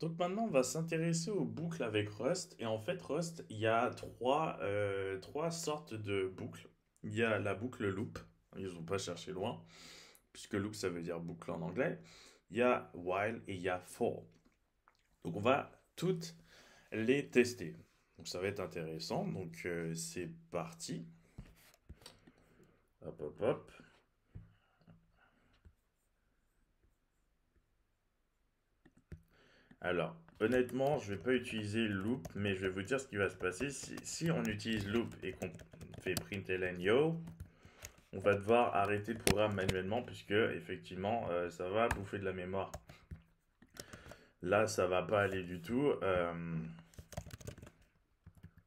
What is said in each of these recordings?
Donc maintenant, on va s'intéresser aux boucles avec Rust. Et en fait, Rust, il y a trois sortes de boucles. Il y a la boucle loop. Ils n'ont pas cherché loin, puisque loop, ça veut dire boucle en anglais. Il y a while et il y a for. Donc on va toutes les tester. Donc ça va être intéressant. Donc c'est parti. Hop, hop, hop. Alors, honnêtement, je vais pas utiliser loop, mais je vais vous dire ce qui va se passer. Si on utilise loop et qu'on fait println yo, on va devoir arrêter le programme manuellement puisque effectivement ça va bouffer de la mémoire. Là, ça va pas aller du tout.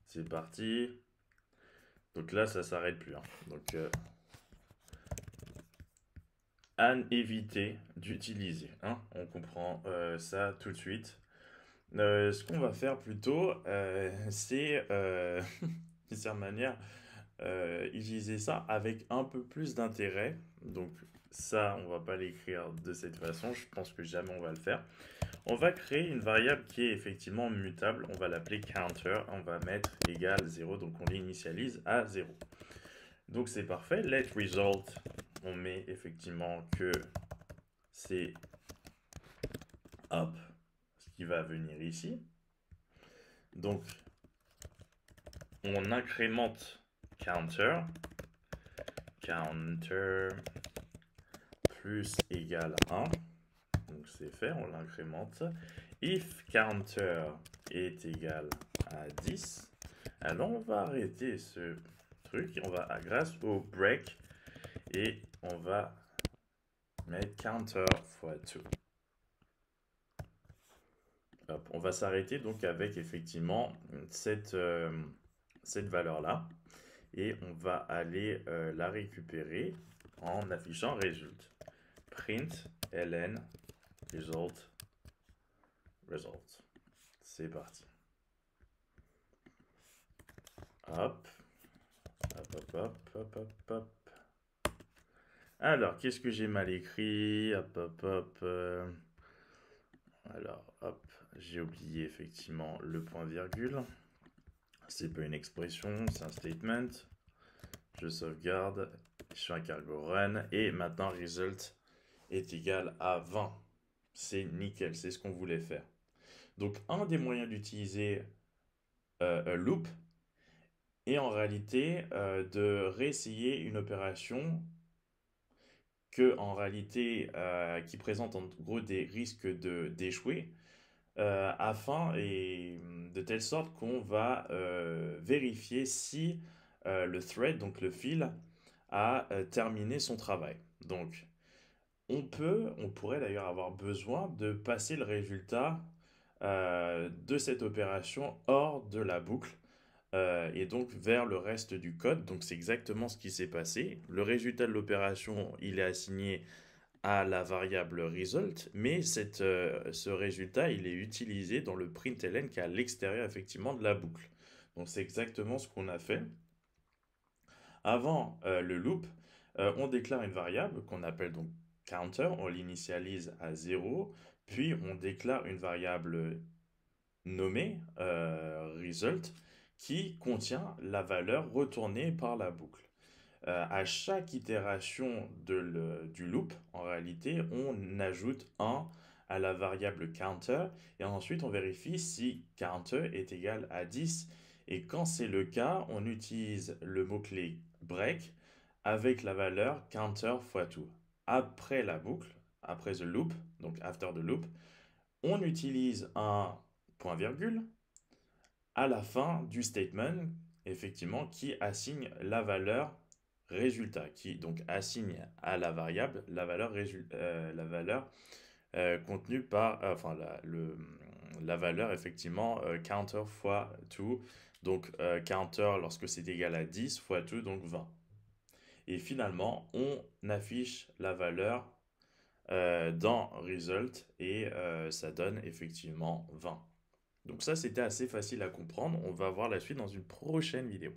C'est parti. Donc là, ça s'arrête plus, hein. Donc à éviter d'utiliser, hein. On comprend ça tout de suite. Ce qu'on va faire plutôt, c'est d'une certaine manière utiliser ça avec un peu plus d'intérêt. Donc ça, on va pas l'écrire de cette façon. Je pense que jamais on va le faire. On va créer une variable qui est effectivement mutable. On va l'appeler counter. On va mettre égal 0. Donc on l'initialise à 0. Donc c'est parfait. Let result. On met effectivement que c'est hop, ce qui va venir ici. Donc on incrémente counter. Counter plus égal 1. Donc c'est fait, on l'incrémente. If counter est égal à 10, alors on va arrêter ce truc. On va grâce au break et on va mettre counter fois 2. Hop, on va s'arrêter donc avec effectivement cette valeur-là. Et on va aller la récupérer en affichant result. Print ln result. C'est parti. Hop. Hop, hop, hop, hop, hop, hop. Alors, qu'est-ce que j'ai mal écrit? Hop, hop, hop. Alors, hop, j'ai oublié effectivement le point-virgule. C'est pas une expression, c'est un statement. Je sauvegarde, je fais un cargo run, et maintenant result est égal à 20. C'est nickel, c'est ce qu'on voulait faire. Donc, un des moyens d'utiliser un loop est en réalité de réessayer une opération qui présente en gros des risques d'échouer, afin et de telle sorte qu'on va vérifier si le thread, donc le fil, a terminé son travail. Donc, on pourrait d'ailleurs avoir besoin de passer le résultat de cette opération hors de la boucle et donc vers le reste du code. Donc c'est exactement ce qui s'est passé. Le résultat de l'opération, il est assigné à la variable result, mais ce résultat, il est utilisé dans le println qui est à l'extérieur effectivement de la boucle. Donc c'est exactement ce qu'on a fait. Avant le loop, on déclare une variable qu'on appelle donc counter, on l'initialise à 0, puis on déclare une variable nommée result qui contient la valeur retournée par la boucle. À chaque itération du loop, en réalité, on ajoute 1 à la variable counter et ensuite on vérifie si counter est égal à 10. Et quand c'est le cas, on utilise le mot-clé break avec la valeur counter fois 2. Après la boucle, après the loop, donc after the loop, on utilise un point-virgule à la fin du statement, effectivement, qui assigne la valeur résultat, qui donc assigne à la variable la valeur contenue par, enfin la valeur effectivement counter fois 2, donc counter lorsque c'est égal à 10 fois 2, donc 20. Et finalement, on affiche la valeur dans result et ça donne effectivement 20. Donc ça, c'était assez facile à comprendre. On va voir la suite dans une prochaine vidéo.